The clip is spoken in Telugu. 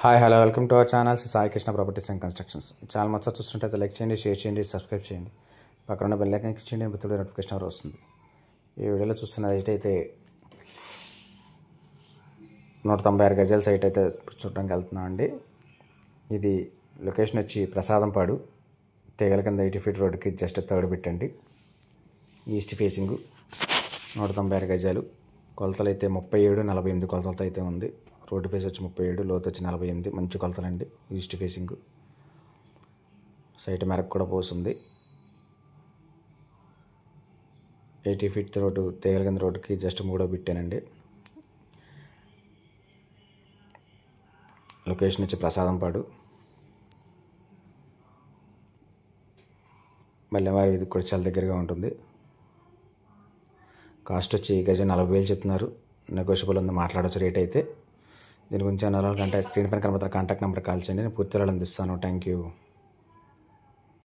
Hi hello welcome to our channel Sai Krishna properties and constructions. Channel మొత్తం చూస్తుంటే లైక్ చేయండి, షేర్ చేయండి, సబ్స్క్రైబ్ చేయండి. పక్కన ఉన్న బెల్ ఐకాన్ క్లిక్ చేయండి, మిత్రుడు నోటిఫికేషన్ ఎవరు వస్తుంది. ఈ వీడియోలో చూస్తున్నది అయితే 196 గజాల సైట్ అయితే చూడడానికి వెళ్తున్నాం అండి. ఇది లొకేషన్ వచ్చి ప్రసాదంపాడు, తీగల కింద 80 ఫీట్ రోడ్డుకి జస్ట్ థర్డ్ పెట్టండి. ఈస్ట్ ఫేసింగ్ 196 గజాలు. కొలతలు అయితే 37-48 కొలతలతో అయితే ఉంది. రోడ్డు ఫేస్ వచ్చి 37, లోతు వచ్చి 48. మంచి కొలతలండి. ఈస్ట్ ఫేసింగ్ సైట్ మెరకు కూడా పోస్తుంది. 80 ఫీట్ రోడ్డు, తీగల కింద రోడ్డుకి జస్ట్ 3వ పెట్టానండి. లొకేషన్ వచ్చి ప్రసాదంపాడు, మల్లెమారి ఇది కూడా చాలా దగ్గరగా ఉంటుంది. కాస్ట్ వచ్చి గజం 40,000 చెప్తున్నారు. నెగోషియబుల్ ఉంది, మాట్లాడవచ్చు రేట్ అయితే. దీని గురించి అనాలంటే స్క్రీన్ పైన కనబడుతున్న కాంటాక్ట్ నెంబర్ కాల్ చేయండి, నేను పూర్తి వివరాలు అందిస్తాను. Thank you.